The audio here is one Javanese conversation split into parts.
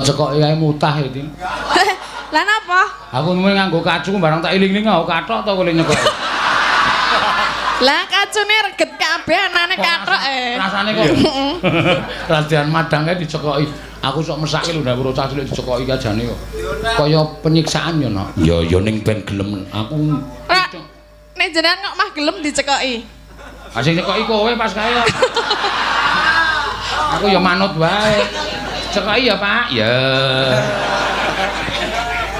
Cekoki kae mutah iki. Lah napa? Aku mung nganggo kacu barang tak iling-iling kok kathok to kule nyekoki. Lah kacune reget kabeh anane kathok Rasane kok. Radian madang kae dicekoki. Aku sok mesake lho ndak bocah cilik dicekoki kajane kok. Kaya penyiksaan yo no. Ya ning ben gelem aku. Nek jenengan kok mah gelem dicekoki. Ah sing nyekoki kowe pas kae kok. Aku ya manut wae. Cekoki ya, Pak. Ya.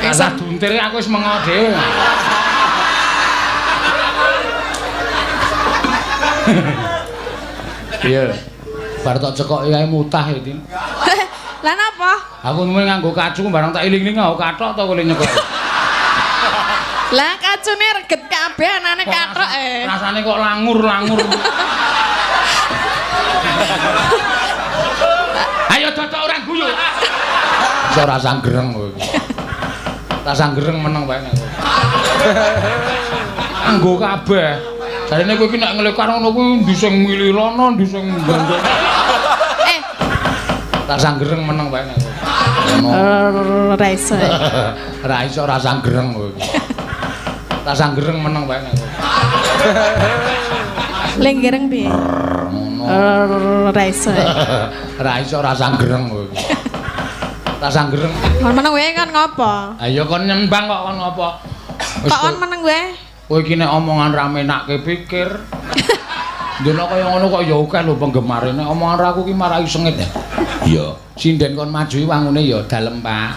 Asa duntir aku wis mengo dhewe. Iya. Bar tok cekoki kae mutah iki. Lah napa? Aku mung nganggo kacu barang tak iling-iling kok kathok to kule nyekoki. Lah kacune reget kabeh anane kathok Rasane kok langur-langur. Ayo cocok ora guyu. Iso rasa greng kowe. Rasa greng meneng wae aku. Anggo kabeh. Jarene kowe iki nek nglekar ngono kuwi ndi sing milih rono, ndi sing bandel. Rasa greng meneng wae aku. Ora iso. Ora iso rasa greng kowe. Rasa greng meneng wae aku. Lenggereng piye? Ora iso. Ora iso rasa greng kowe. Rasa greng. Kon meneng wae kan ngopo? Ayo kon nyembang kok kon ngopo? Kok kon meneng wae? Kowe iki nek omongan ra menake pikir. Ndono kaya ngono kok ya akeh lho penggemare. Nek omongan ra aku ki marai sengit ya. Iya, sinden kon maju wangune ya dalem, Pak.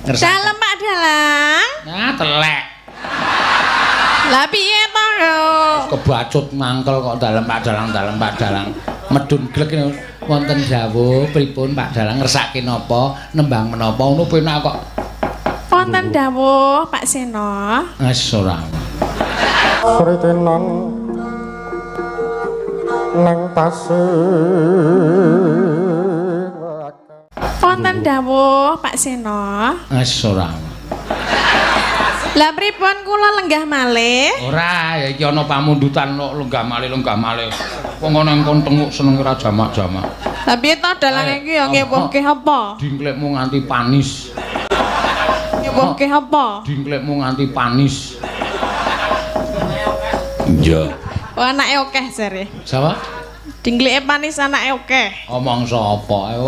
Dalem, Pak Dalang. Nah, telek. Lah piye to yo? Kebacut mangkel kok dalem Pak Dalang. Medun glek wonten dawuh pripun Pak Dalang ngersake napa, nembang menapa ngono penak kok. Wonten dawuh Pak Sena. Wis ora. Pritenan nang pasir. Wonten dawuh Pak Sena. Wis ora. Lah pripun kula lenggah malih? Ora, ya iki ana pamundutan kok lenggah malih. Wong ana engkon tenguk seneng ora jamak-jamak. Lah piye to dalang iki ya ngewohke apa? Dingklekmu nganti panis. Ngewohke apa? Dingklekmu nganti panis. Iya. Oh anake akeh jare. Sapa? Dingkleke panis anake akeh. Omong sapa ae.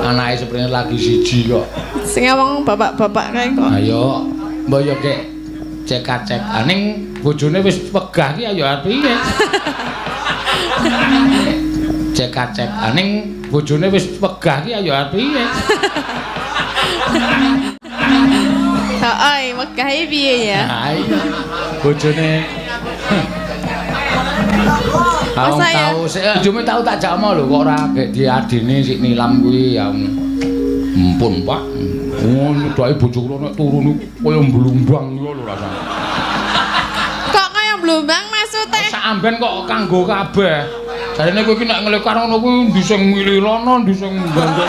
Anake seprene lagi siji kok. Sing ngomong bapak-bapak kae kok. Ayo, mbok yo kek cek-cek. Aning bojone wis pegah ki ayo piye? Cek-cek. Aning bojone wis pegah ki ayo piye? Heeh, megah piye ya? Ha iya. Bojone Awang tau sik bojomu tau tak jakno lho kok ora gek diadine sik nilam kuwi ya. Ampun, Pak. Oh, nyedaki bojo kula nek turu niku kaya mblumbang niku lho rasane. Kok kaya mblumbang maksude? Sak amben kok kanggo kabeh. Jarene kowe iki nek nglekar ngono kuwi ndi sing milih rono, ndi sing bandel.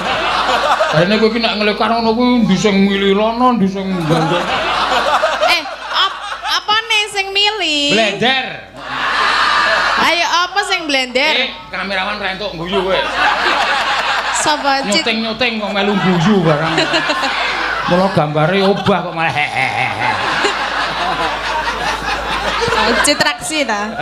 Jarene kowe iki nek nglekar ngono kuwi ndi sing milih rono, ndi sing bandel. Apa nih sing milih? Blender. Ayo apa sing blender? Kamerawan ra entuk guyu kowe. Sapa cit? Nyuting kok melu guyu barang. Mula gambare obah kok malah hehehe. Citraksi ta.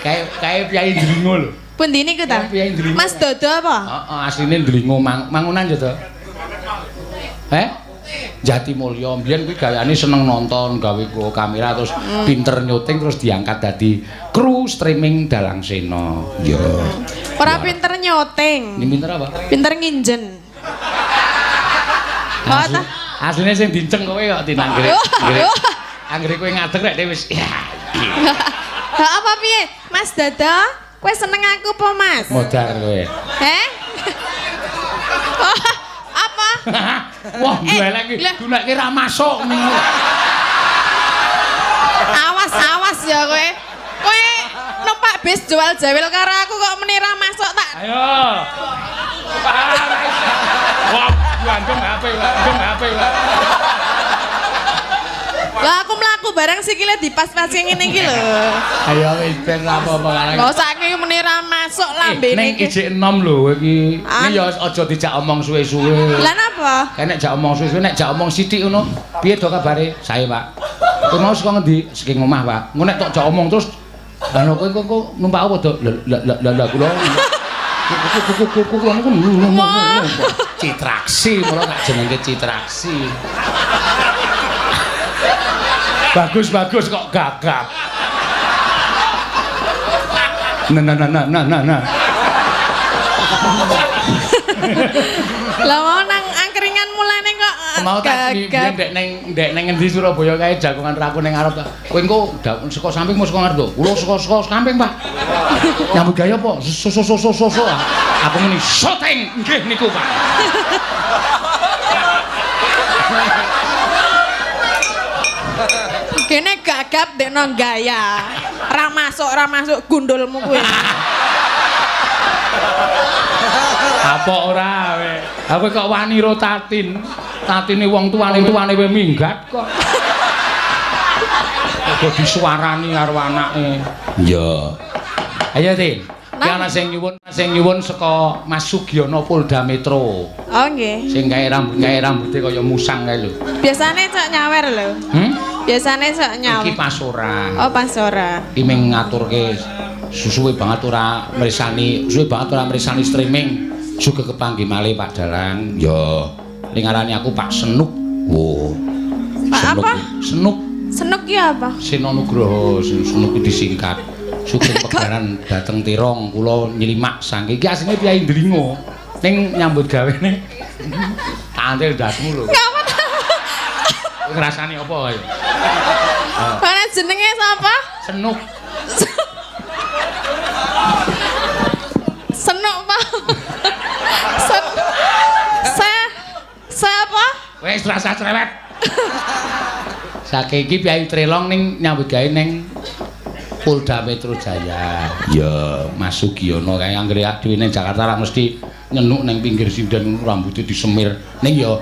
Kae Pyai Ndringo lho. Pundi niku ta? Pyai Ndringo. Mas Dodo apa? Heeh, asline Ndringo mangunan ya to. Jatimulya mbiyen kuwi gaweane seneng nonton, gawe kamera terus pinter nyuting terus diangkat dadi kru streaming Dalang Sena. Ya. Ora pinter nyoting. Ini pinter apa? Pinter nginjen. Oh ta? Asline sing dinceng kowe kok tinanggere. Anggere kowe ngadeg rek wis. Ha apa piye? Mas Dodo, kowe seneng aku apa, Mas? Modar kowe. Apa? Wah, golek iki ra masuk niku. Awas ya kowe. Kowe numpak bis jual jawil karo aku kok meni ra masuk tak. Ayo. Wah, gandeng HP lah. Lah aku mlaku barang sikile dipas-pas ngene iki lho. Ayo wis ben apa-apa kan. Kok saiki meni ra masuk. sok lambene ning ijik enom lho iki. Ini ya aja dijak omong suwe-suwe. Lah napa? Nek jak omong suwe-suwe nek jak omong sithik ngono. Piye to kabare? Sae, Pak. Kowe mau saka ngendi? Saking omah, Pak. Engko nek tok jak omong terus ana kowe numpak apa to? Lah kula. Kula niku Citraksi, mulo tak jenenge Citraksi. Bagus kok gagap. Nah. Lah mau nang angkringan mulane kok mau tak ndek ning ngendi Surabaya kae jagongan raku ning arep. Kowe engko saka samping mau saka ngarep to. Kula saka samping, Pak. Nyambut gawe apa? So. Aku ngene syuting nggih niku, Pak. Kene gagap dekno gaya. Ra masuk gundulmu kuwi. Apa ora we? Aku kok wani ro tatin. Tatine wong tuane we minggat kok. Kok disuarani karo anake. Ya. Ayo, Tin. Ki ana sing nyuwun saka Mas Sugiono Polda Metro. Oh nggih. Sing gawe rambuté kaya musang kae lho. Biasane sak nyawer lho. Biasane sak nyawer. Iki pas ora. Oh, pas ora. Iki mung ngaturke suwe banget ora mresani streaming. Juga kepanggih malih Pak Dalang. Ya. Ning ngarani aku Pak Senuk. Wo. Pak apa? Senuk. Senuk ki apa? Seno Nugroho, Senuk iki disingkat. Sugeng pegaran dateng Tirong kula nylimak saking iki asline Kyai Ndlingo. Ning nyambut gawene kantil dasmu lho. Ngrasani apa kaya? Mana jenenge sapa? Senuk. Senuk, Pak. Siapa? Wis rasa cerewet. Saking iki Kyai Trelong ning nyambut gawe ning Polda Metro Jaya. Ya, Mas Sugiono kae anggere dhewe ning Jakarta ra mesti nyenuk ning pinggir sinden rambutnya disemir. Ning ya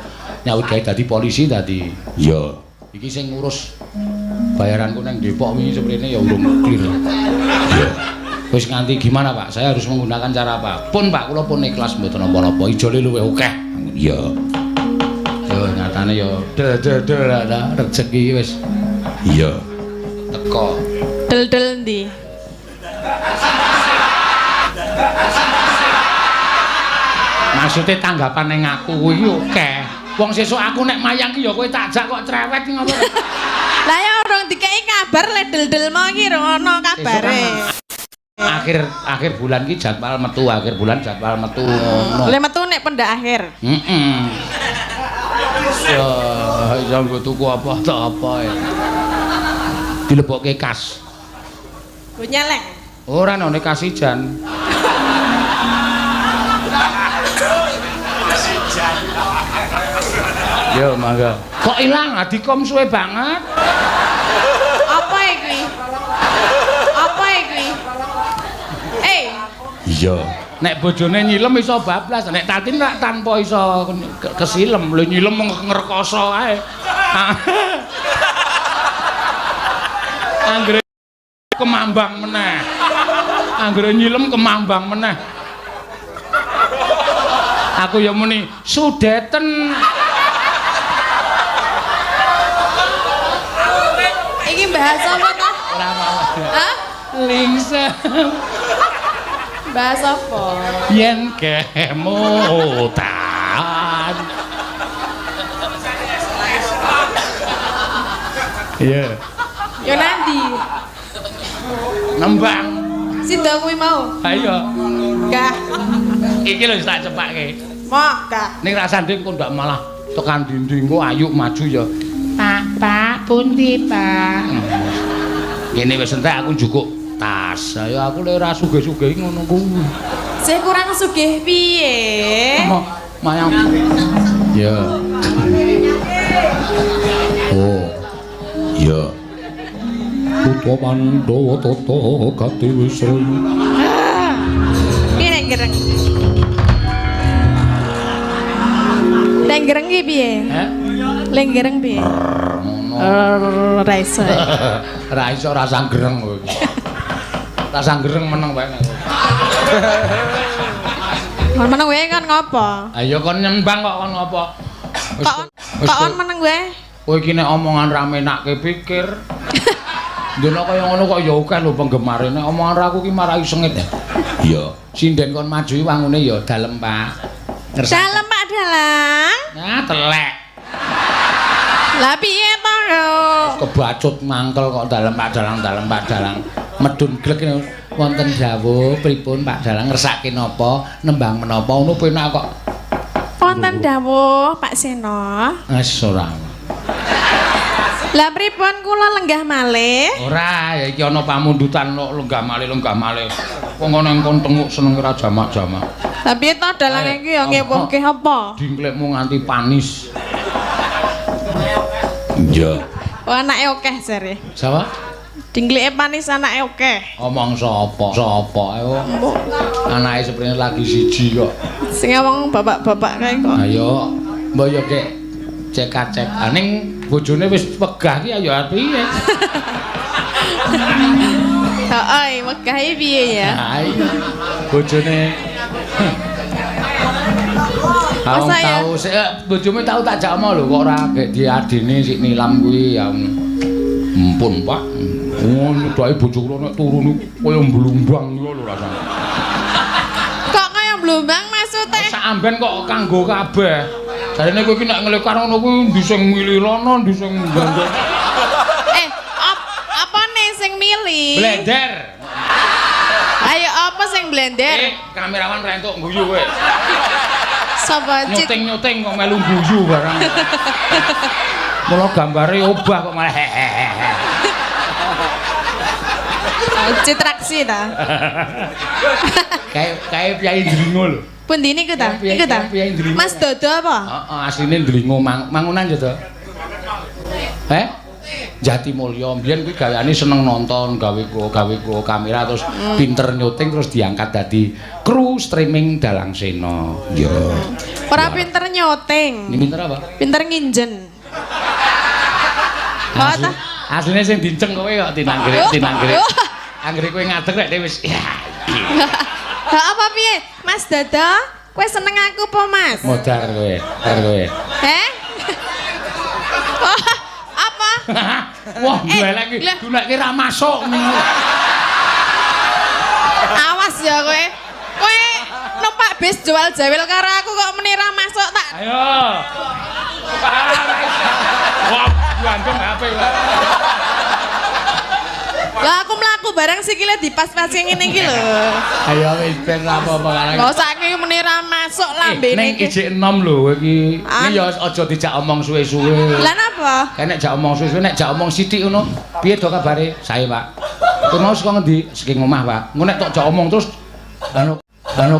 nyawut gawe dadi polisi tadi. Ya. Iki sing ngurus bayaranku ning Depok wingi seprene ya urung clear. Ya. Wis nganti gimana, Pak? Saya harus menggunakan cara apa? Pun, Pak, kula pun ikhlas mboten napa-napa. Ijole luwih akeh. Ya. Yo nyatane yo rezeki wis. Iya. Teko. Del ndi? Maksudnya tanggapan ning aku kuwi akeh. Wong sesuk aku nek mayang ki ya kowe tak jak kok cerewet ngono. Lah ya urung dikeki kabar le del mau iki ono kabare. Akhir bulan ki jadwal metu, akhir bulan jadwal metu ngono. Le metu nek pendak akhir. Ya, iso nggo tuku apa tak apa ya. Dilebokke kas. Go nyeleng. Ora nek kasijan. Yo mangga. Kok ilang adikom suwe banget? Apa iki? Iya. Nek bojone nyilem iso bablas, nek tatin rak tanpa iso kesilem. Lho nyilem mung ngrekoso ae. Anggere kemambang meneh. Anggere nyilem kemambang meneh. Aku ya muni sudeten. Iki bahasa apa ta? Ora mau. Hah? Lingsem. Bahasa apa? Yen kemutan. Iya. Yo nanti. Nembang. Sida kuwi mau. Ayo. Gah. Iki lho tak cepake. Moh, gah. Ning rasane kok ndak malah tekan dinding kok ayu maju ya. Pak, pundi, Pak? Kene wis entek aku njukuk tas. Ayo aku lek ora sugih-sugih ngono kuwi. Sing kurang sugih piye? Mayang. Ya. Oh. Ya. Putra Pandhawa tata gati wisra. Piye nek gereng? Nek gereng ki piye? Heh? Lek gereng piye? Ra iso. Ra iso rasa gereng kowe. Rasa gereng meneng wae. Kon meneng wae kan ngopo? Ayo kon nyembang kok kon ngopo? Kok kon meneng wae? Kowe iki nek omongan ra menake pikir. Dene kaya ngono kok ya akeh lho penggemare. Nek omongan ra aku ki marai sengit ya. Iya, sinden kon maju wangune ya dalem, Pak. Dalem, Pak Dalang. Nah, telek. Lah piye to, yo? Kebacut mangkel kok dalem Pak Dalang. Medun glek wonten dawuh pripun Pak Dalang ngersake napa, nembang menapa ngono penak kok. Wonten dawuh Pak Seno. Wis ora. Lah pripun kula lenggah malih? Ora, ya iki ana pamundutan lenggah malih. Wong ana engkon tenguk seneng ora jamak-jamak. Lah piye to Dalang iki ya ngewohke apa? Dingklekmu nganti panis. Iya. Oh anake akeh jare. Sapa? Dingkleke panis anake akeh. Omong sapa? Ayo. Anake seprene lagi siji kok. Sing ngomong bapak-bapak kae kok. Ayo, mbok yo kek cek-cek. Ning bojone wis wegah ki ayo piye? Heeh, wegah iki piye ya? Ayo. Bojone tahu bojomu tahu tak jakno lho kok ora gek diadine sik nilam kuwi ya. Ampun, Pak. Ngono dae bojoku nek turu niku kaya mblumbang ngono lho rasane. Kok kaya mblumbang maksude? Sak amben kok kanggo kabeh. Jarene kowe iki nek nglekar ngono kuwi ndi sing milirono, ndi sing mbandel. Apa nih sing milih? Blender. Ayo apa sing blender? Kamerawan ra entuk guyu kowe. Sapa cit? Nyuting kok melu guyu barang. Mula gambare obah kok malah hehehe. Citraksi ta. Kae piyai ndlingo lho. Pundi niku ta? Iku ta? Mas Dodo apa? Heeh, asline ndlingo mangunan ya to. Jatimulya mbiyen kuwi gaweane seneng nonton, gawe kamera terus pinter nyuting terus diangkat dadi kru streaming Dalang Sena. Iya. Ora pinter nyuting. Ini pinter apa? Pinter nginjen. Asline sing dinceng kowe kok tinanggere. Anggere kowe ngadeg rek wis ya. Ha apa piye? Mas Dodo, kowe seneng aku apa, Mas? Modar kowe. Apa? Wah, golek iki gunake ra masuk. Awas ya kowe. Kowe numpak bis jual jawil karo aku kok meni ra masuk tak. Ayo. Wah, gandeng HP kowe. Lah aku mlaku bareng sikile dipas-pasi ngene iki lho. Ayo wis ben apa-apa kan. Kok saiki meni ra masuk lambene ning ijik enom lho iki. Ini ya aja dijak omong suwe-suwe. Lah napa? Nek jak omong suwe-suwe nek jak omong sithik ngono. Piye to kabare? Sae, Pak. Kowe mau saka ngendi? Saking omah, Pak. Engko nek tok jak omong terus anu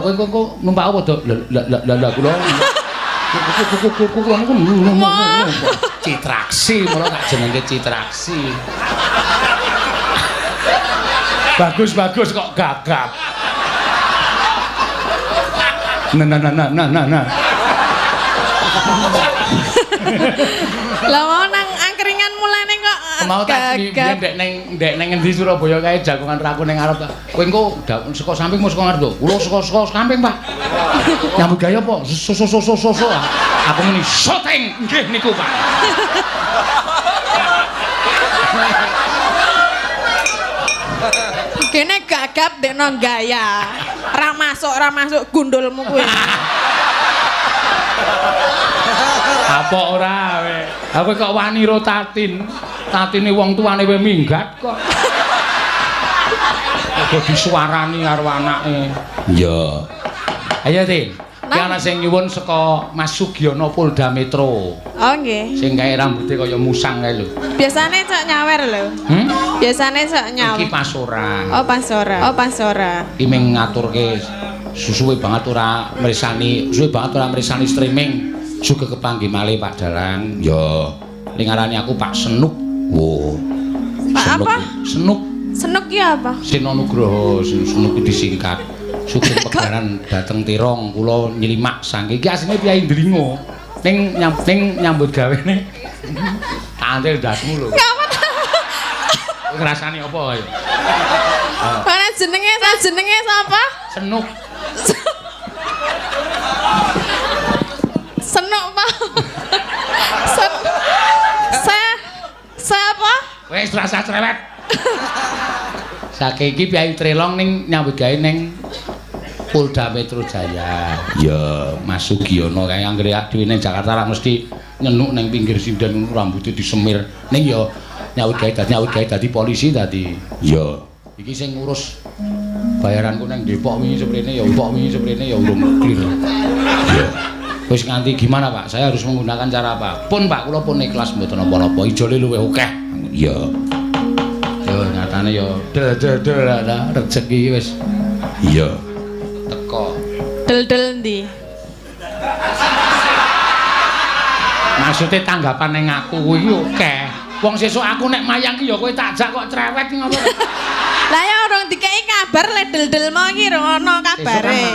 kowe numpak apa to? Lah kula. Kula niku Citraksi, mulo tak jenenge Citraksi. Bagus kok gagap. Nah. Lah mau nang angkringan mulane kok mau tak ndek ning ngendi Surabaya kae jagongan raku ning arep. Kowe engko saka samping mau saka ngarep to. Kula saka samping, Pak. Nyambut gawe apa? So. Aku muni syuting. Nggih niku, Pak. Kene gagap dekno gaya. Ra masuk gundulmu kuwi. Apa ora we? Aku kok wani ro tatine wong tuane we minggat kok. Kok disuarani karo anake. Iya. Ayo, Tin. Ki ana sing nyuwun saka Mas Sugiono Polda Metro. Oh nggih. Sing gawe rambuté kaya musang kae lho. Biasane cok nyawer lho. Biasane cok nyawer. Iki pas ora. Oh pas ora. Iki ming ngaturke suwe banget ora mresani streaming. Juga kepanggih malih Pak Dalang. Ya. Ning ngarani aku Pak Senuk. Wo. Pak apa? Senuk. Senuk ki apa? Seno Nugroho, Senuk disingkat. Sugeng pegaran dateng Tirong kula nylimak saking iki asline piyai ndlingo. Ning nyambut gawene. Tantil dasmu lho. Ngrasani apa ayo? Ana jenenge sapa? Senuk. Senuk Pak. Siapa? Wis rasa cerewet. Saiki iki Piyayi Trelong ning nyambut gawe ning Polda Metro Jaya. Ya, Mas Sugiono kae anggere dhewe ning Jakarta ra mesti nyenuk ning pinggir sinden rambutnya disemir. Ning ya nyambut gawe dadi polisi dadi. Ya, iki sing ngurus bayaranku ning Depok wingi seprene ya urung clear. Ya. Wis nganti gimana Pak? Saya harus menggunakan cara apa? Pun Pak, kula pun ikhlas mboten napa-napa. Ijole luwih akeh. Iya. Yo nyatane yo del rezeki wis. Iya. Teko. Del ndi? Maksudnya tanggapan ning aku kuwi akeh. Wong sesuk aku nek mayang ki ya kowe tak jak kok cerewet ki ngopo. Lah ya urung dikeki kabar le del mau iki ono kabare.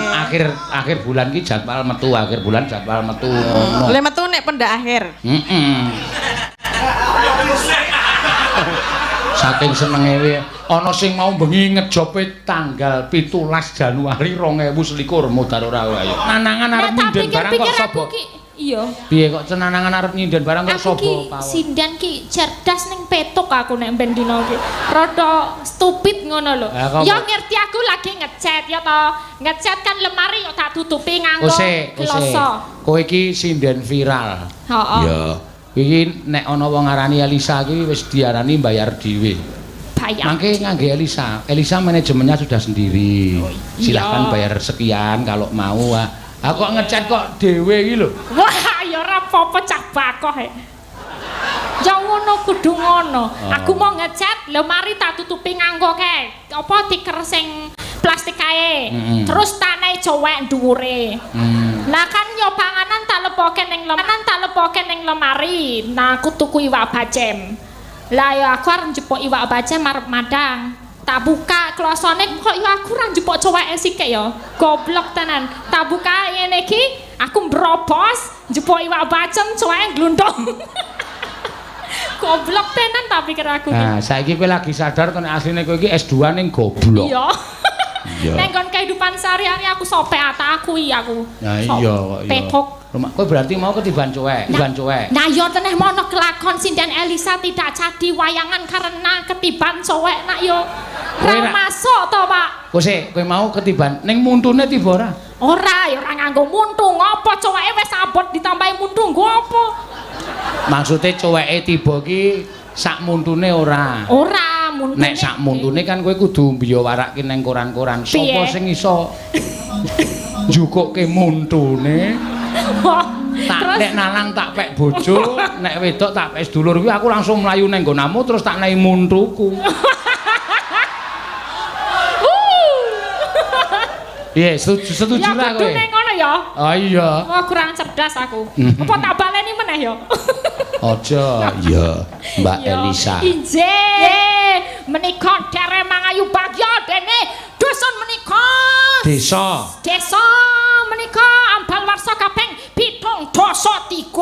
Akhir bulan ki jadwal metu, akhir bulan jadwal metu. Le metu nek pendak akhir. Saking senenge wae ana sing mau bengi ngejope tanggal 17 Januari 2021 modar ora ayo. Nanangan arep nyinden barang kok sapa? Iya. Piye kok cenanangan arep nyinden barang kok sapa? Aku ki sindan ki cerdas ning petuk aku nek ben dina ki. Rada stupid ngono lho. Ya ngerti aku lagi ngecat ya to. Ngecat kan lemari yo tak tutupi nganggo kloso. Kowe iki sinden viral. Heeh. Ya. Iki nek ana wong ngarani Elisa iki wis diarani bayar dhewe. Bayar. Mangke ngangge Elisa. Elisa manajemennya sudah sendiri. Silahkan bayar sekian kalau mau. Aku kok ngecat kok dhewe iki lho. Wah, ya ora apa-apa cah bakoh e. Ya ngono kudu ngono. Aku mau ngecat, lemari tak tutupi nganggo kae. Apa tiker sing plastik kae. Terus tak naik cowek dhuwure. Nah kan yo panganan tak lepoke ning lemari. Nah aku tuku iwak bacem. Lah ya aku arep njupuk iwak bacem arep madang. Tak buka klosone kok ya aku ra njupuk coweke sithik ya. Goblok tenan. Tak buka ngene iki, aku mbrobos njupuk iwak bacem coweke glundong. Goblok tenan tak pikir aku. Nah, saiki kowe lagi sadar to nek asline kowe iki S2 ning goblok. Iya. Nek kon kehidupan sehari-hari aku sopek aku aku. Nah iya kok iya. Petok. Kowe berarti mau ketiban cowek, tiban cowek. Nah yo teneh mono kelakon sinden Elisa tidak jadi wayangan karena ketiban cowek nak yo. Ra masuk to, Pak. Kowe mau ketiban ning muntune tiba ora? Ora, ya ora nganggo muntu. Ngopo coweke wis abot ditambahi muntu nggo apa? Maksudnya coweke tiba ki sak muntune ora. Ora, muntune. Nek sak muntune kan kowe kudu mbiyo warake ning koran-koran. Sopo sing iso njukukke muntune? Tak nek nalang tak pek bojo, nek wedok tak pek sedulur kuwi aku langsung mlayu ning nggonamu terus tak naik muntuku. Iya, setuju lah kowe. Ya kudu ngono ya. Oh iya. Wah, kurang cerdas aku. Apa tak baleni meneh ya? Aja, iya, Mbak Elisa. Injih, menika dere mangayu bagya dene dusun menika. Desa menika ambal warsa kaping 7.3.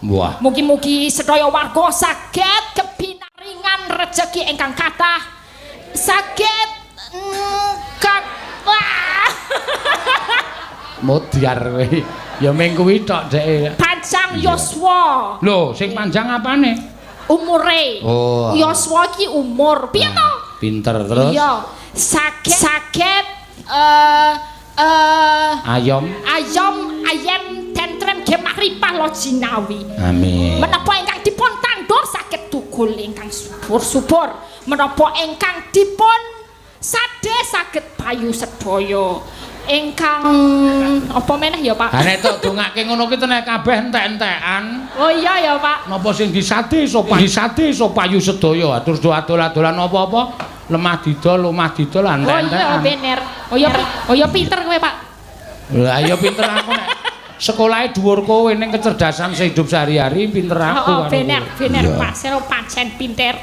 Wah. Mugi-mugi sedaya warga saged kebinaringan rejeki ingkang kathah. Saged Modiar kowe. Ya ming kuwi tok dhek. Panjang yuswa. Lho, sing panjang apane? Umure. Oh. Yuswa ki umur. Piye to? Pinter terus. Iya. Saged ayam tentrem gemah ripah lo jinawi. Amin. Menapa ingkang dipun tandur saged tukul ingkang subur-subur. Menapa ingkang dipun sade saged payu sedaya. Ingkang apa meneh ya Pak? Ha nek tok dongake ngono ki tenan kabeh entek-entekan. Oh iya ya Pak. Napa sing disade iso payu sedaya. Terus adol-adolan apa-apa lemah didol entek-entekan. Oh iya bener. Oh ya pinter kowe Pak. Lah iya pinter aku nek sekolahe dhuwur kowe ning kecerdasan sehidup sehari-hari pinter aku. Oh bener Pak, sira pancen pinter.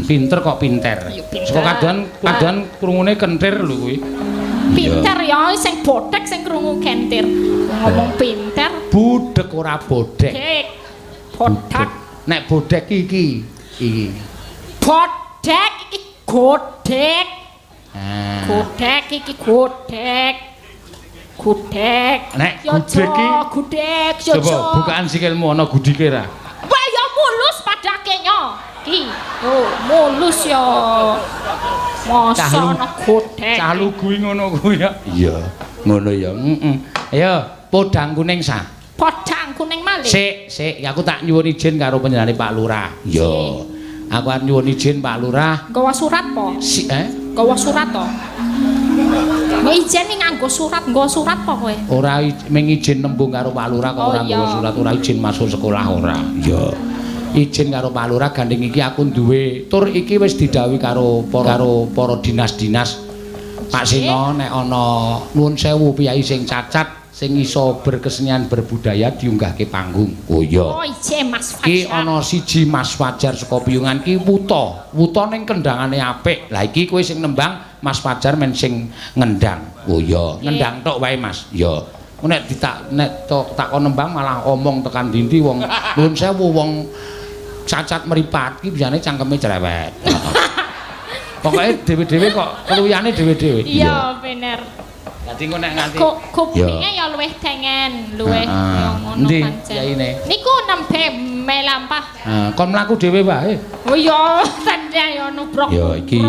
Pinter kok pinter. Saka kadang krungune kentir lho kuwi. Pinter ya sing bodhek sing krungu kentir. Ngomong pinter. Budhek ora bodhek. Bodhek. Nek bodhek iki. Bodhek iki godhek. Gudeg iki gudeg. Gudeg. Nek gudeg iki gudeg yo. Coba bukaan sikilmu ana gudike ra. Wah ya mulus padake nyo. Ki. Oh, mulus ya. Masa ana gudeg. Cah lugu ngono kuwi ya. Iya, ngono ya. Ayo, podang kuning sa. Podang kuning malih. Sik, aku tak nyuwun izin karo panjenengane Pak Lurah. Iya. Aku arep nyuwun izin Pak Lurah. Nggawa surat po? Nggawa surat to. Mau izin nganggo surat, nggawa surat po kowe? Ora mung izin nembung karo Pak Lurah kok ora nggawa surat, ora izin masuk sekolah ora. Iya. Izin karo Pak Lurah gandeng iki aku duwe tur iki wis didhawuhi karo para dinas-dinas. Pak Sino nek ana nuwun sewu piyai sing cacat sing iso berkesenian berbudaya diunggahke panggung. Oh iya. Oh iya Mas Fajar. Ki ana siji Mas Fajar saka Piyungan ki wuta. Wuta ning kendhangane apik. Lah iki kowe sing nembang Mas Fajar men sing ngendang. Oh iya, ngendang tok wae Mas. Iya. Nek takon nembang malah omong tekan ndi wong nuwun sewu wong cacat meripat ki biasane cangkeme cerewet. Pokoke dhewe-dhewe kok keluyane dhewe-dhewe. Iya bener. Dadi engko nek nganti kupinge ya luwih tengen, luwih ngono pancen. Yaine. Niku nembe melampah. Kon mlaku dhewe wae. Oh iya, tandha ya nubruk. Ya iki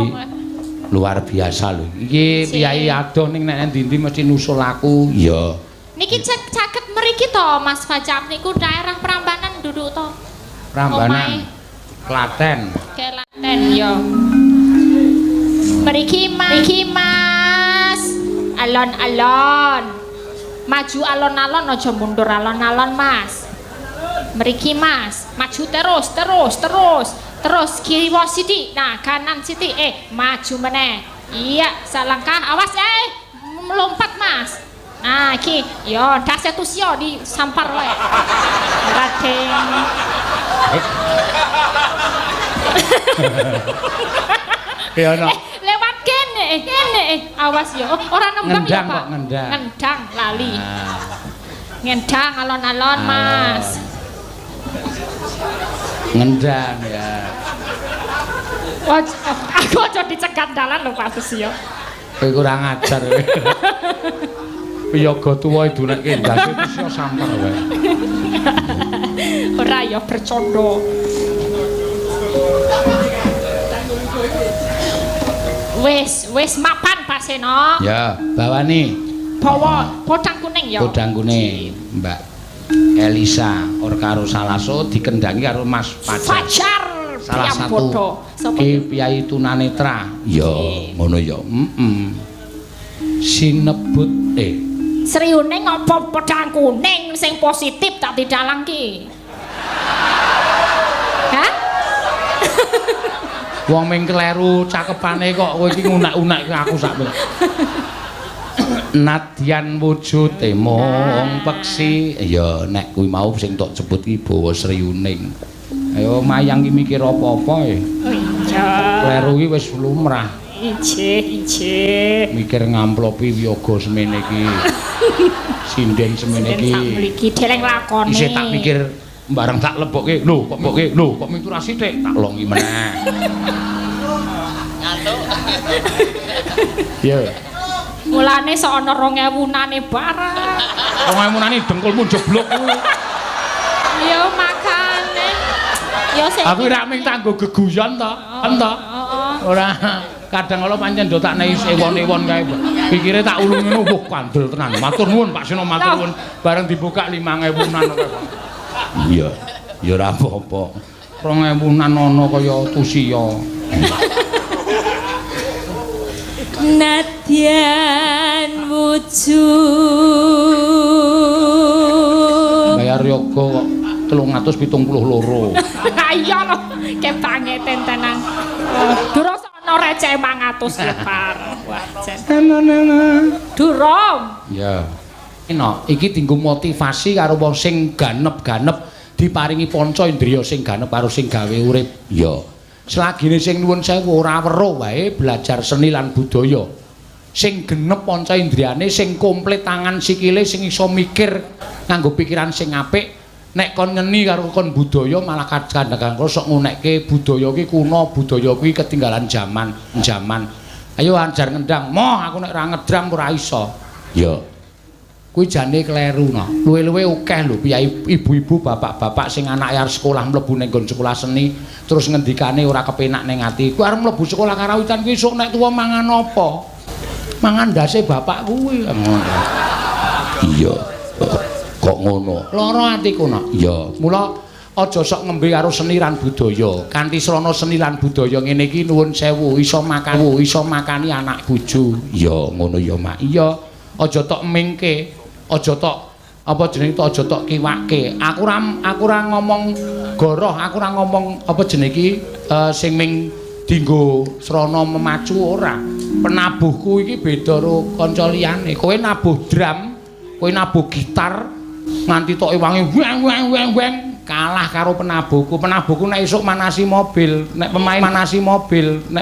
luar biasa lho. Iki piyai adoh ning nek ndi-ndi mesti nusul aku. Iya. Niki caket mriki to Mas Fajar niku daerah Prambanan duduk to. Prambanan. Klaten. Klaten ya. Mriki Mas. Alon-alon. Maju alon-alon aja mundur alon-alon Mas. Mriki Mas, maju terus kiri sithik. Nah, kanan sithik. Maju meneh. Iya, salangkah. Awas melompat Mas. Nah, iki yo dase tusio di sampar wae. Radeng. Ya ono. Lewat kene. Awas yo. Ora nembang ya, Pak. Ngendang lali. Ngendang alon-alon, Mas. Ngendang ya. Wah, aku aja dicegat dalan lho Pak Susio. Kowe kurang ajar kowe. Piyaga tuwa idunekke ndase Susio sampar wae. Ora ya bercanda. Wis mapan Pak Seno. Ya, bawani. Bawa podang kuning ya. Podang kuning, Mbak Elisa or karo Salaso dikendangi karo Mas Fajar. Salah satu Ki Piyai Tunanetra. Ya, ngono ya. Sinebut Sriune ngopo podang kuning sing positif tak didalang ki. Hah? Wong ming kleru cakepane kok kowe iki ngunak-unak aku sak. Nadyan wujude mung peksi. Ya nek kuwi mau sing tok sebut ki bawa Sriuning. Ayo mayang ki mikir apa-apa e. Oh iya. Kleru ki wis lumrah. Ije. Mikir ngamplopi wiyaga semene iki. Sinden semene iki. Mriki dereng lakone. Isih tak mikir bareng tak lebokke. Lho, kok miturah sithik tak longi meneh. Ngantuk. Iya. Mulane sok ana 2000-nane barang. 2000-nane dengkulmu jeblok kuwi. Ya makane. Ya sing aku ora mung tanggo geguyon to. Ento. Ora kadang kala pancen do tak nehi ewon-ewon kae. Pikire tak ulung ngono wah kandel tenan. Matur nuwun Pak Sino matur nuwun. Bareng dibuka 5.000-an kok. Iya. Ya ora apa-apa. 2.000-an ana kaya tusia. Nadyan wujud bayar yoga kok 372. Iya lho kebange tentenan. Durung ana receh 500 ya par. Wajen. Durung. Ya. Enak, iki dienggo motivasi karo wong sing ganep-ganep diparingi panca indriya sing ganep karo sing gawe urip. Ya. Selagine sing nuwun sewu ora weruh wae belajar seni lan budaya. Sing genep panca indriyane, sing komplit tangan sikile, sing iso mikir nganggo pikiran sing apik. Nek kon ngeni karo kon budaya malah kadang-kadang sok ngunekke budaya ki kuno, budaya kuwi ketinggalan jaman. Ayo ajar ngendang. Moh aku nek ora ngedram ora iso. Ya. Kuwi jane kleru no. Luwe-luwe akeh lho piyai ibu-ibu, bapak-bapak sing anake arep sekolah mlebu ning nggon sekolah seni terus ngendikane ora kepenak ning ati. Kuwi arep mlebu sekolah karawitan kuwi sok nek tuwa mangan apa? Mangan ndase bapak kuwi. Iya. Kok ngono? Lara atiku no. Iya. Mula aja sok nembe karo seni lan budaya. Kanthi srana seni lan budaya ngene iki nuwun sewu iso makani anak bojo. Iya, ngono ya, Mak. Iya. Aja tok mingke, aja tok apa jenenge aja tok kiwake. Aku ora ngomong goroh, aku ora ngomong apa jenenge iki sing ming dienggo srana memacu ora. Penabuhku iki beda karo kanca liyane. Kowe nabuh drum, kowe nabuh gitar nganti tok ewange weng kalah karo penabuhku. Penabuhku nek esuk manasi mobil, nek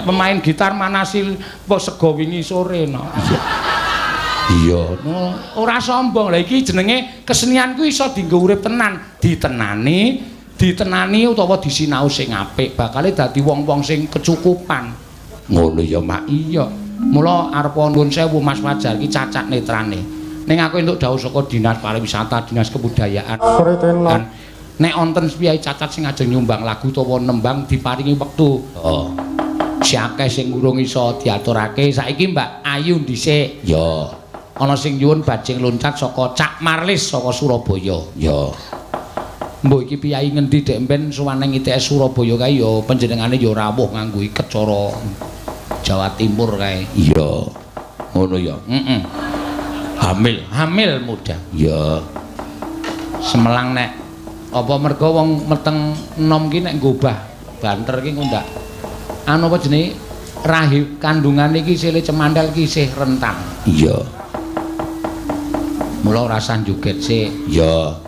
pemain gitar manasi sego wingi sore no. Iya, no, ora sombong. Lah iki jenenge kesenian kuwi iso dienggo urip tenan, ditenani utawa disinau sing apik, bakale dadi wong-wong sing kecukupan. Ngono ya, Mak. Iya. Mula arep nuwun sewu Mas Fajar iki cacat netrane. Ning aku entuk dawuh saka Dinas Pariwisata, Dinas Kebudayaan. Nek wonten piyai cacat sing ajeng nyumbang lagu utawa nembang diparingi wektu. Oh. Si akeh sing urung iso diaturake. Saiki Mbak Ayu dhisik. Ya. Ana sing nyuwun bajing loncat saka Cak Marlis saka Surabaya. Ya. Mbok iki piyai ngendi dek mben suwaneng ITS Surabaya kae ya panjenengane ya rawuh nganggo iket cara Jawa Timur kae. Iya. Ngono ya. Heeh. Hamil muda. Ya. Semelang nek apa mergo wong meteng enom ki nek ngobah banter ki ngundak. Anu apa jenenge rahim kandungan iki sile cemandel ki isih rentan. Iya. Mula ora usah joget sik. Ya.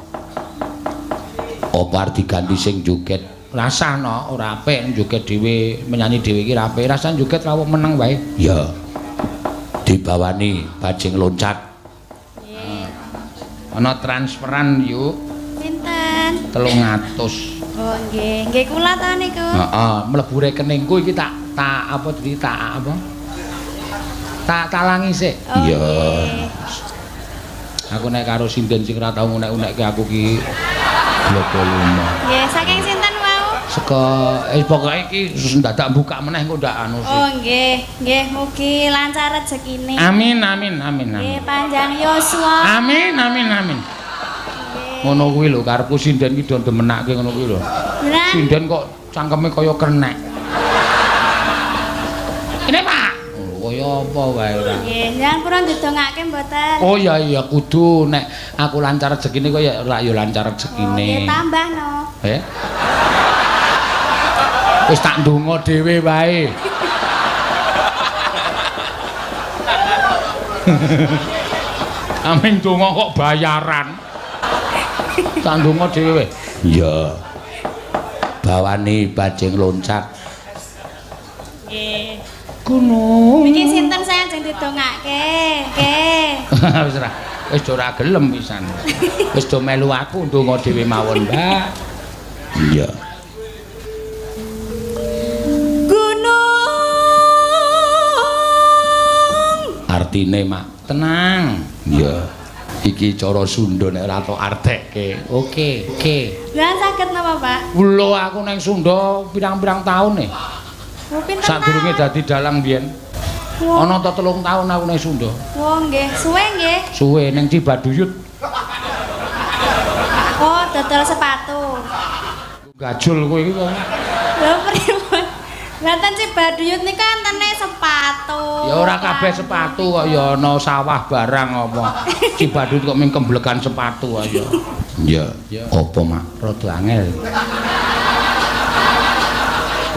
Apa arep diganti sing joget? Rasano ora apik joget dhewe, menyanyi dhewe iki ora apik. Rasan joget rawuh meneng wae. Ya. Dibawani bajing loncat. Nggih. Ana transferan yuk. Pinten? 300. Oh nggih, nggih kula ta niku. Heeh, mlebu rekeningku iki tak apa jadi tak apa? Tak talangi sik. Iya. Aku nek karo sinden sing ora tau unek-unekke aku ki blogo lumah. Nggih, saking sinten wau? Saka pokoke iki dadak buka meneh engko ndak anu sih. Oh nggih, nggih mugi lancar rezekine. Amin. Nggih panjang yuswa. Amin. Ngono kuwi lho karepku sinden ki do demenake ngono kuwi lho. Beneran? Sinden kok cangkeme kaya krenek. Ini Pak. Kaya apa wae ora. Nggih, njenengan purun didongake mboten? Oh iya kudu nek aku lancar rezekine kok ya ora ya lancar rezekine. Nggih tambah no. Wis tak ndonga dhewe wae. Amin donga kok bayaran. Tak ndonga dhewe. Iya. Bawani bajing loncat. Nggih. Gunung. Niki sinten saya ajeng didongake? Nggih. Wis ora gelem pisan. Wis do melu aku ndonga dhewe mawon, Mbak. Iya. Gunung. Artine, Mak, tenang. Iya. Iki cara Sunda nek ora tok artekke. Oke. Lah saged napa, Pak? Lho aku nang Sunda pirang-pirang taun nih. Oh, pinten sadurunge dadi dalang biyen. Ana ta 3 taun aku nang Sunda. Oh, nggih. Suwe nggih. Suwe ning Cibaduyut. Oh, dodol sepatu. Gajul kowe iki kok. Lho pripun? Ngaten Cibaduyut niku antene sepatu. Ya ora kabeh sepatu kok ya ana sawah barang apa. Cibaduyut kok ming kemblekan sepatu ayo. Iya. Apa Mak? Rada angel.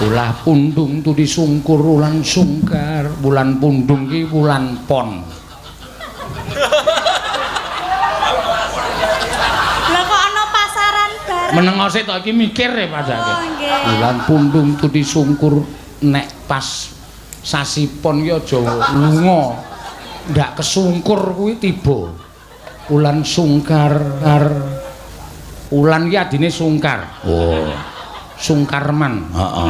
Ulah pundung tu disungkur ulan sungkar, bulan pundung ki bulan pon. Lah kok ana pasaran bareng. Menengo sik to iki mikir e padake. Oh, nggih. Bulan pundung tu disungkur nek pas sasi pon ki aja lunga. Ndak kesungkur kuwi tiba. Ulan sungkar. Ulan ki adine sungkar. Oh. Sungkarman, heeh.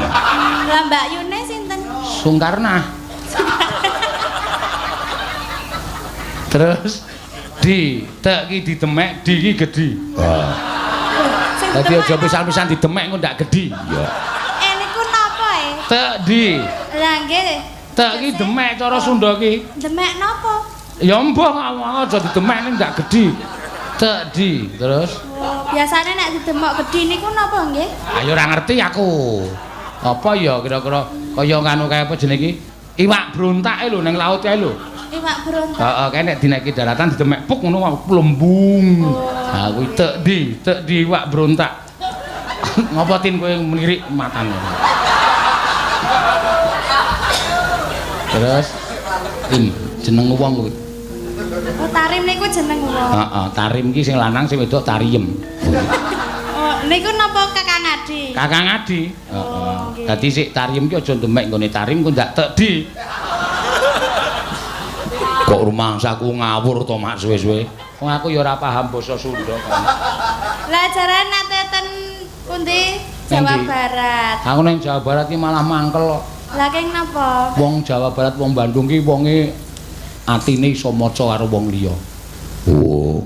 Lah Mbak Yune sinten? Sungkarna. Terus di tek ki didemek, di ki gedhi. Dadi aja pisan-pisan didemek engko ndak gedhi. Iya. Niku napa Tek di. Lah nggih. Tek ki demek cara Sunda ki. Demek napa? Ya mbah aja didemek ning ndak gedhi. Tek di. Terus Biasane nek didemek gedhi niku napa nggih? ayo ora ngerti aku. Apa ya kira-kira kaya nganu kaya apa jenenge iki? Iwak brontake lho ning laut kae lho. Iwak brontak. Heeh, kae nek dinaiki daratan didemek puk ngono wae plembung. Ha kuwi tek di iwak brontak. Ngopo tin kowe menirik matane. Terus jeneng wong kuwi. Oh, tarim niku jeneng wong. Heeh, tarim ki sing lanang sing wedok tariem. Oh, niku napa Kakang Adi? Kakang Adi. Heeh. Dadi sik tariem ki aja demek nggone tarim ku ndak tek di. Kok rumangsaku ngawur to mak suwe-suwe. Wong aku ya ora paham basa Sunda kan. Lah jarane nate ten pundi? Jawa Endi? Barat. Aku ning Jawa Barat ki malah mangkel kok. Lah keng napa? Wong Jawa Barat wong Bandung ki wonge atine iso maca karo wong liya. Oh,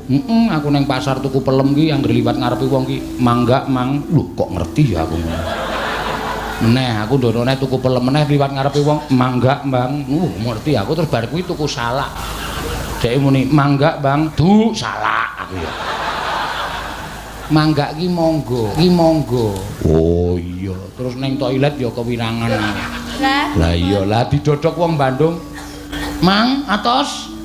aku ning pasar tuku pelem ki anggere liwat ngarepe wong ki mangga mang. Lho kok ngerti ya aku. Meneh aku ndonone tuku pelem meneh liwat ngarepe wong mangga Bang. Ngerti aku terus bar kuwi tuku salak. Dhek muni mangga Bang, du salak aku ya. Mangga ki monggo, Oh iya, terus ning toilet ya kewirangan. Lah iya lah didodok wong Bandung. Mang, atos.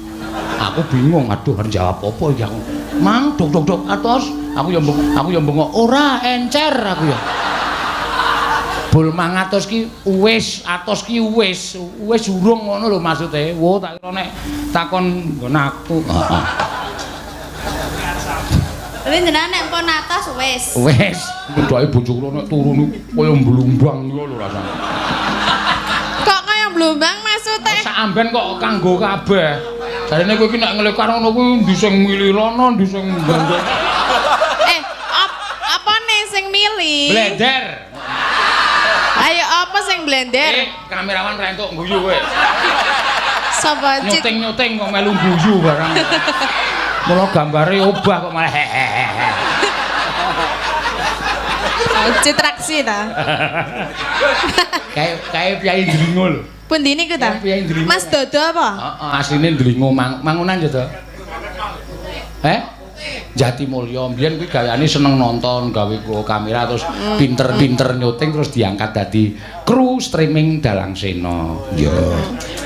Aku bingung, aduh harus jawab apa ya aku. Mang, dok atos. Aku ya bengok ora encer aku ya. Bul mangatos ki wis, atos ki wis urung ngono lho maksude. Wo tak kira nek takon nggon aku. Heeh. Tapi jenengan nek pun atas wis. Wis, ndake bojoku nek turu niku kaya mblumbang niku lho rasane. Kok kaya blumbang maksude? Sak amben kok kanggo kabeh. Jarene kowe iki nek ngelekar ngono kuwi ndi sing milirono, ndi sing bandel. Apa nih sing milih? Blender. Ayo apa sing blender? Kamerawan ra entuk guyu kowe. Sapa cit? Nyuting kok melu guyu barang. Mula gambare obah kok malah hehehe. Citraksi ta. Kae Pyai Ndringo lho. Pundi niku ta? Pyai Ndringo. Mas Dodo apa? Heeh, asline Ndringo mangunan ya to. Jatimulya mbiyen kuwi gaweane seneng nonton, gawe kamera terus pinter-pinter nyuting terus diangkat dadi kru streaming Dalang Sena. Ya.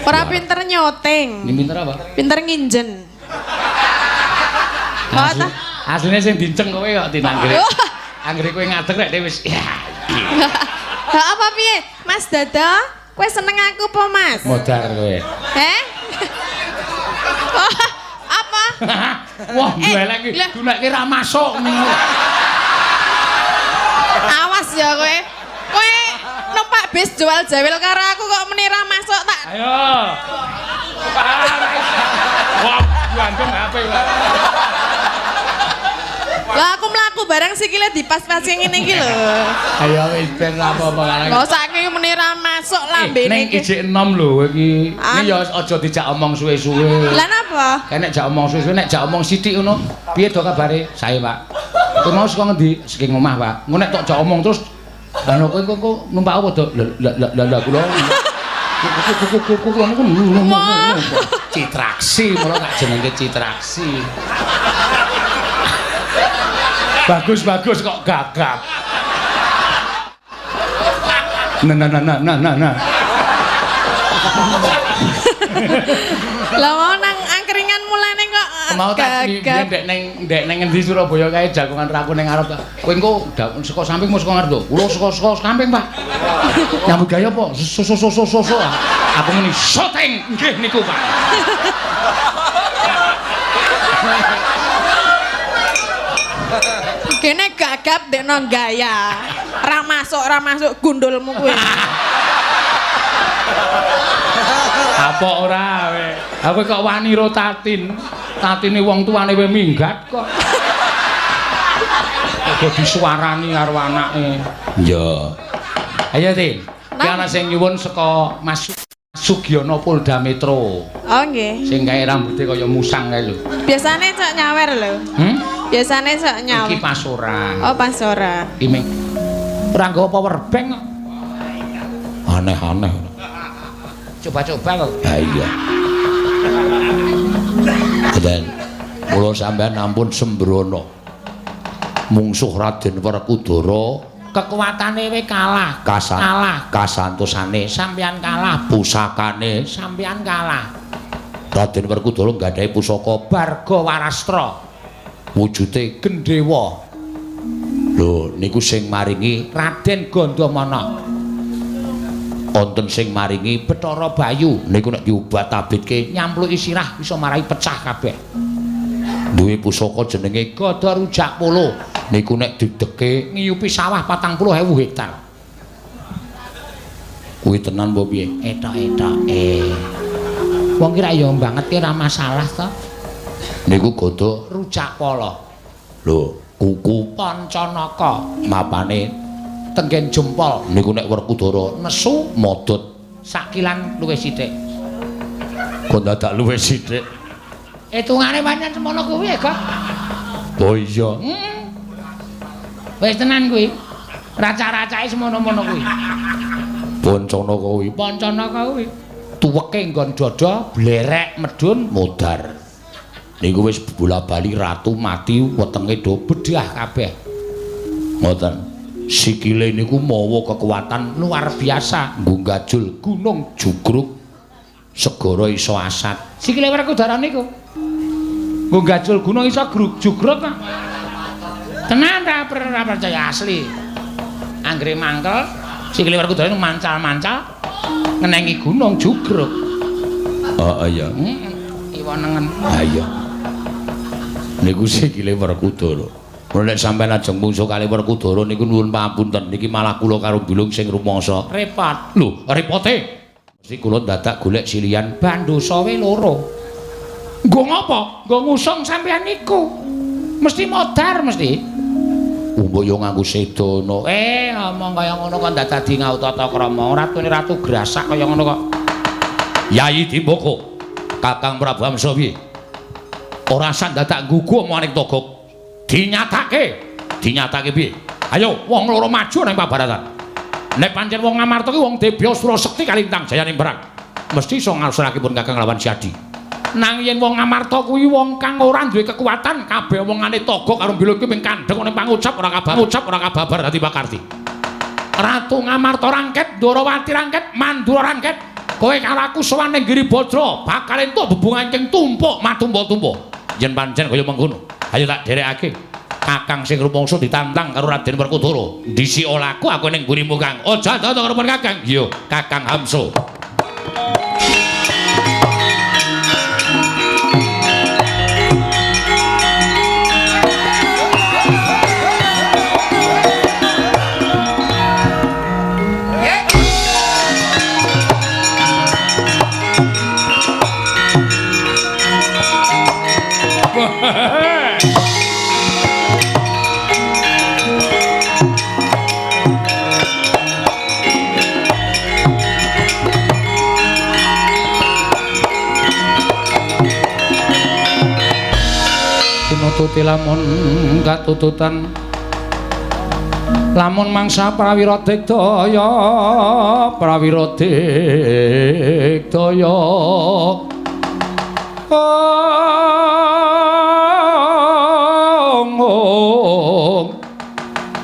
Ora pinter nyoting. Ini pinter apa? Pinter nginjen. Kok ta? Asline sing dinceng kowe kok tinanggere. Anggere kowe ngadeg rek wis ya. Ha apa piye? Mas Dodo, kowe seneng aku apa, Mas? Modar kowe. Apa? Wah, golek iki dunekke ra masuk niku. Awas ya kowe. Kowe numpak bis jual jawil karo aku kok meni ra masuk tak. Ayo. Wah, gandeng HP kok. Lah aku mlaku bareng sikile dipas-pasi ngene iki lho. Ayo wis ben apa-apa karek. Kok saking meni ra masuk lambene Ning iki. ijik enom lho kowe iki. Iki ya aja dijak omong suwe-suwe. Lah napa? Kayak nek jak omong suwe-suwe nek jak omong sithik ngono. Piye to kabare? Sae, Pak. Kowe mau saka ngendi? Saking omah, Pak. Ngono nek tok jak omong terus lha kowe kok numpak apa to? Lah kula. Kula niku Citraksi, mulo tak jenenge Citraksi. Bagus kok gagap. Nah. Lah mau nang angkringan mulane kok Mau tak ndek ning ngendi Surabaya kae jagongan raku ning arep. Kowe engko saka samping mau saka ngarep to. Kula saka samping, Pak. Nyambut gawe apa? So. Aku muni syuting. Nggih niku, Pak. Kene gagap dekno gaya. Ra masuk gundulmu kuwi. Apa ora we? Aku kok wani ro tatin. Tatine wong tuane we minggat kok. Kok disuarani karo anake. Iya. Ayo, Tin. Ki ana sing nyuwun saka Mas Sugiono Polda Metro. Oh nggih. Sing kae rambuté kaya musang kae lho. Biasane sok nyawer lho. Biasane sok nyawer. Iki pas ora. Oh, pas ora. Iming. Ora nggawa power bank kok. Aneh-aneh. Coba-coba kok. Ha iya. Dan kula sampean ampun sembrono. Mungsuh Raden Werkudara kekuatane we kalah, kasantosane sampeyan kalah, pusakane sampeyan kalah. Raden Werkudara nggadahi pusaka Barga Warastra. Wujude gendhewa. Lho niku sing maringi Raden Gandamana. Wonten sing maringi Bathara Bayu. Niku nek diobat abitke nyampluki sirah bisa marai pecah kabeh. Duwe pusaka jenenge Gada Rujak Polo. Niku nek dideke ngiyupi sawah 40.000 hektar. Kuwi tenan apa piye? Etok-etoke. Wong ki ra yo banget ki ora masalah to. Niku Gada Rujak Polo. Lho, kuku Pancanaka mapane tenggen jempol. Niku nek Werkudara nesu modot sakilan luwih sithik. Kok dadak luwih sithik? Hitungane pancen semono kuwi ya, Kok. Oh iya. Wis tenan kuwi. Raca-racake semono-mono kuwi. Pancanaka kuwi. Tuweke nggon dada, blerek medun modar. Niku wis bola-bali ratu mati wetenge do bedah kabeh. Ngoten. Sikile niku mawa kekuatan luar biasa, nggajul gunung jugruk segara iso asat. Sikile Werkudara niku nggajul gunung iso jugruk kok. Tenan ra percaya asli. Anggere mangkel sikile Werkudara niku mancal-mancal ngenengi gunung jugruk. Oh iya. Iwon nengen. Ha iya. Niku sikile Werkudara. Nek sampeyan ajeng mungsuh kali Werkudara niku nuwun pangapunten niki malah kula karo Bilung sing rumangsa repot. Lho, repote. Mesti kula dadak golek silian Bandosa we loro. Nggo ngopo? Nggo ngusung sampeyan niku. Mesti modar mesti. Mbok yo nganggo sedono. Ngomong kaya ngono kok ndak dadi ngautata krama. Ratune ratu grasak kaya ngono kok. Yayi Dimboko. Kakang Prabu Amsa piye? Ora sak dadak gugu omongan Togok. Dinyatake piye? Ayo wong loro maju nang pabaratan. Nek pancen wong Ngamarta ki wong Debya Sura Sekti kalintang jayaning perang, mesti iso ngalsunakipun Kakang lawan Siadi. Nang yen wong Ngamarta kuwi wong kang ora duwe kekuatan, kabeh omongane Togok karo Bilung ki mung kandheng ning pangucap ora kabar dadi pakarti. Ratu Ngamarta rangket, Ndrawati rangket, Mandura rangket. Kowe karo aku sowan ning Giribajra, bakal entuk bebungan cing tumpuk matumpo-tumpo. Yen pancen kaya mengkono, ayo tak derekake. Kakang sing rumangsa ditantang karo Raden Werkudara. Dhisik olaku aku ning ngurimu Kang. Aja tata karo Kakang. Iya, Kakang Hamsa. Tuti lamun katututan lamun mangsa prawira digdaya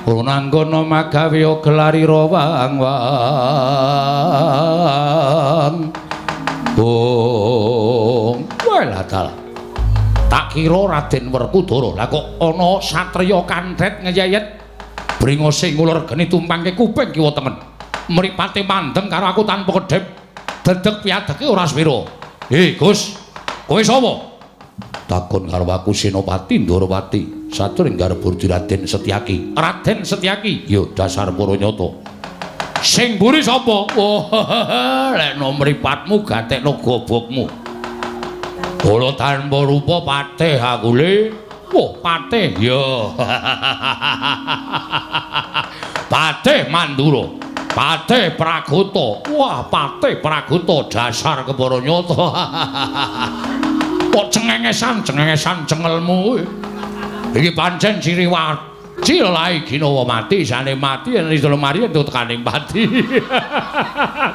Runanggana magawe gelari rawang-wang walah dalah. Tak kira Raden Werkudara lah kok ana satriya kanthet ngeyayet bringose ngulur geni tumpangke kuping kiwa temen mripate mandeng karo aku tanpa kedhep dedeg piadeke ora swira. Gus, kowe sapa? Takon karo aku Senopati Ndrawati satring garepur Raden Setyaki. Raden Setyaki? Yo dasar para nyata. Sing mburi sapa? Oh, lek no mripatmu gatekno gobokmu. Kala tanpa rupa patih aku le. Wah, patih ya. Patih Mandura. Patih Praguta. Wah, Patih Praguta dasar kepara nyata. Kok cengengesan cengelmu. Iki pancen Sriwaji lae ginawa mati, sane mati yen iso mari entuk tekaning pati.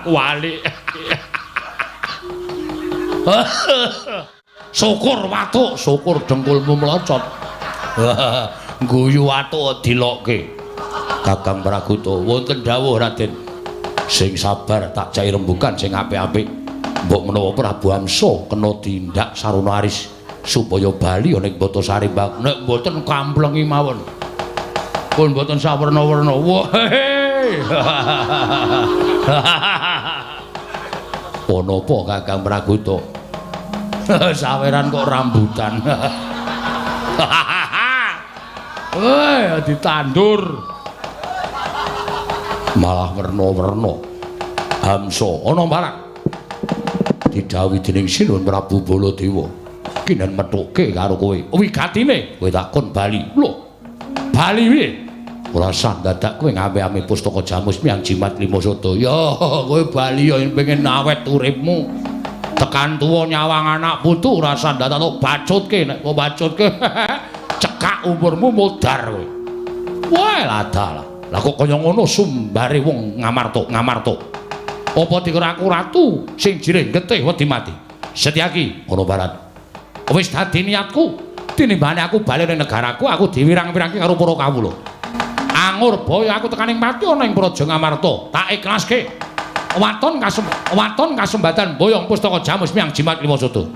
Wali. Syukur watuk, syukur dengkulmu mlocot. Guyu watuk dilokke. Kakang Praguta, wonten dawuh Raden. Sing sabar tak cai rembugan sing apik-apik. Mbok menawa Prabu Amsa kena tindak saruna aris supaya bali ning Batasari Mbak. Nek mboten kamplengi mawon. Pun mboten sawerna-werna. Wah. Ono apa Kakang Praguta? Saweran kok rambutan. Weh, ditandur. Malah werna-werna. Amsa ana barang didhawuhi dening Sinuhun Prabu Baladewa. Kinen methuke karo kowe. Wigatine kowe takon bali. Lho. Bali piye? Ora sah dadak kowe ngame-ame pustaka Jamus Miang Jimat Lima Soto. Ya, kowe bali ya pengen awet uripmu. Tekan tuwa nyawang anak putu ora sah dadak tok bacutke nek kok bacutke cekak umurmu modar kowe. Wae ladalah. Lah kok kaya ngono sumbare wong ngamarta. Apa dikira aku ratu sing jireh getih wedi mati. Setyaki ana barat. Wis dadi niatku tinimbane aku bali ning negaraku aku diwirang-wirangke karo para kawula. Angur boyo aku tekaning pati ana ing Praja Ngamarta. Tak ikhlaske. Waton kasembatan boyong pustaka Jamus Miang Jimat Lima Soto.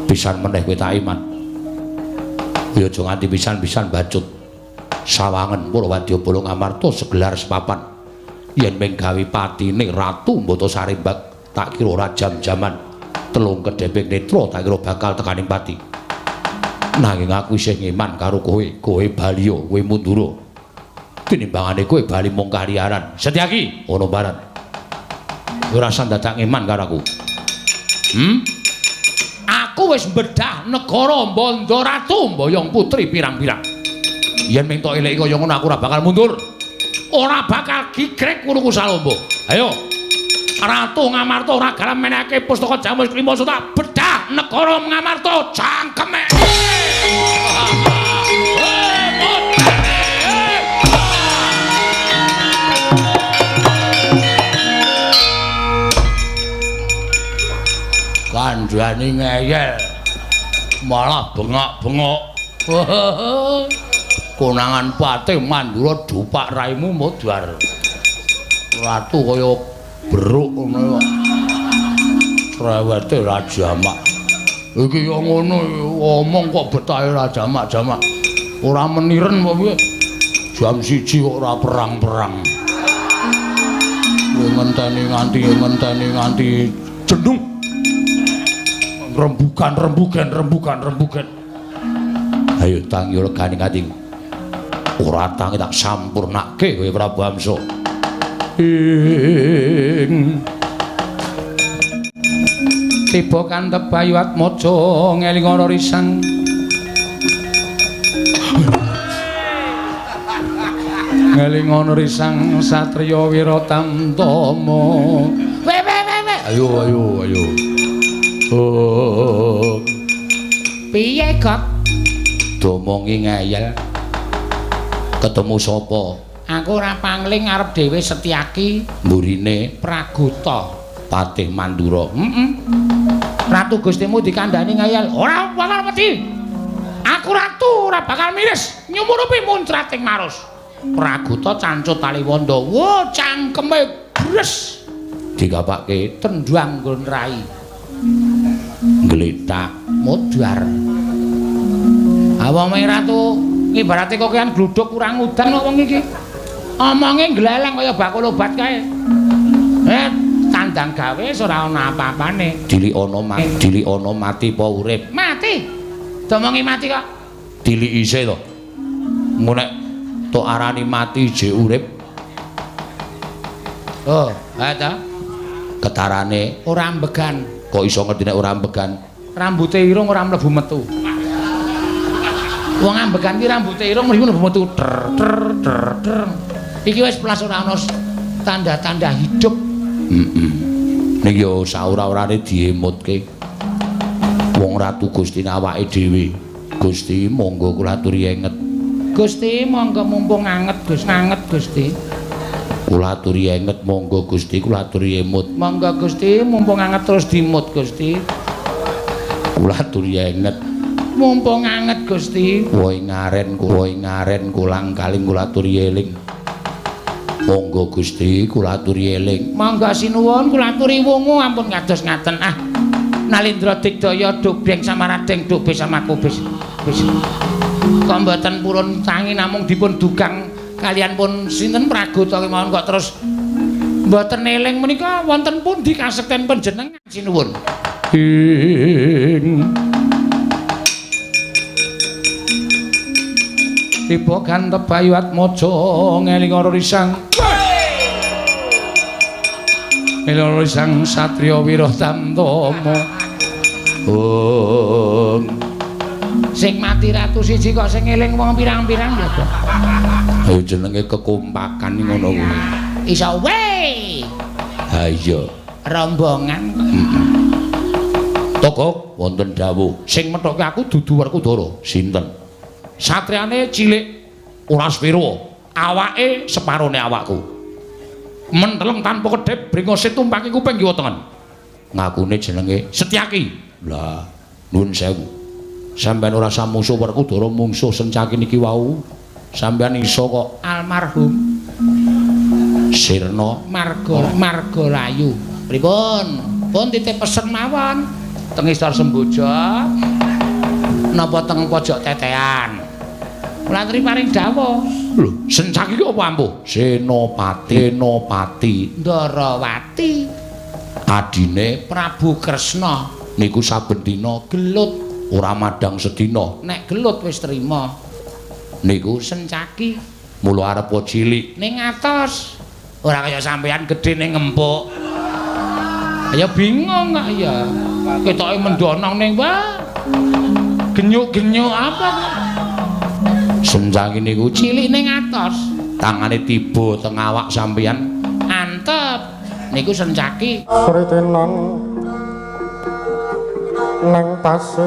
Pisan meneh kowe tak iman. Kowe aja nganti pisan-pisan bacut. Sawangen para wadyabala Ngamarta segelar sepapan. Yen mung gawe patine Ratu Batasari Mbak tak kira ora jam-jaman. Telung kedheping netra tak kira bakal tekaning pati. Nanging aku isih ngeman karo kowe bali kowe mundura. Tinimbangane kowe bali mung kaliaran. Setyaki ana barat. Ora usah dadak ngeman karo aku. Aku wis mbedah negara Banda Ratu Mboyong Putri pirang-pirang. Yen mung tok eleki kaya ngono aku ora bakal mundur. Ora bakal gigrek kuruku salombo. Ayo. Ratu Ngamarta ora gelem menehake pustaka Jamus Lima Soto bedah negara Ngamarta cangkeme. Kandhane ngeyel malah bengok-bengok. Konangan Patih Mandura dupak raimu modar. Ratu kaya beruk ngono. Cerewete ra jamak. Iki yo ngono omong kok betahe ra jamak-jamak. Ora meniren apa piye? Jam 1 kok ora perang-perang. Ngenteni nganti jendung. Rembugan. Ayo tangi regane kating. Ora tangi tak sampurnake kowe Prabu Amsa. Tiba kantep Bayu Atmaja ngeling ana risang. Ngeling ana risang satriya Wiratamtama. Ayo. Oh. Piye kok? Domongi ngeyel. Ketemu sapa? Aku ora pangling arep dhewe Setyaki. Mburine Praguta Patih Mandura. Ratu Gustimu dikandhani ngeyel. Ora bakal wedi. Aku ratu ora bakal miris. Nyumurupi muncrating marus. Praguta cancut Taliwonda. Wo cangkeme bres. Dikapake tendhuang nggon rai. Gletak modar. Awang ratu ibarate kok kan gluduk kurang udan kok wong iki. Omonge gleleng kaya bakul obat kae. Tandang gawe ora ana apa-apane. Dilik ana mati apa urip? Mati. Domongi mati kok. Dilik isih to. Munek tok arani mati jek urip. Oh, ta. Ketarane ora ambegan. Kok iso ngerti nek ora ambegan? Rambute irung ora mlebu metu. Wong ambegan ki rambute irung mlebu metu. Iki wis plas ora ana tanda-tanda hidup. Ning yo saura-urane diemutke. Wong Ratu Gusti awake dhewe. Gusti monggo kula aturi enget. Gusti monggo mumpung anget Gus, anget Gusti. Kula aturi enget monggo Gusti, kula aturi emut. Monggo Gusti mumpung anget terus dimut Gusti. Kula aturi enget mumpung anget Gusti. Woi ngaren kulang kaling kula aturi eling. Monggo Gusti kula aturi eling. Monggo sinuwun kula aturi wungu ampun kados ngaten. Ah. Nalindra Digdaya Duk Breng Samaradeng Duk Bis sama Kubis. Wis. Kok mboten purun tangi namung dipun dugang kalian pun sinten Pragota kemawon kok terus mboten eling menika wonten pundi kasekten panjenengan sinuwun. Tiba gantep bayu atmaja ngeling ora risang. Eling risang satriya Wiratama. Sing mati ratu siji kok sing eling wong pirang-pirang ya to. Ayo jenenge kekompakan ngono kuwi. Iso wae. Ha iya, rombongan. Toko wonten dawuh, sing methoke aku dudu Werkudara. Sinten? Satriane cilik ora spiro, awake separone awakku. Menteleng tanpa kedhep bringose tumpake kuping kiwa tengen. Ngakune jenenge Setyaki. Lah, nuwun sewu. Sampeyan ora samusuh Werkudara mungsuh Sencaki niki wau. Sampeyan iso kok almarhum Sirna Margalayu. Pripun? Pun titip pesen mawon. Teng Istor Semboja. Napa teng pojok tetean. Kula aturi paring dawuh. Lho, Sencaki ki apa ampuh? Senopati Ndarawati. Adine Prabu Kresna. Niku saben dina gelut ora madang sedina. Nek gelut wis trima. Niku Sencaki. Mula arep cilik ning atos. Ora kaya sampean gedhe ning empuk. Ya bingung kok ya. Ketoke mendonong ning wae. Genyuk-genyuk apa kok. Sencaki niku cilik ning atos. Tangane tiba teng awak sampean antep. Niku Sencaki. Sritenan nang pasir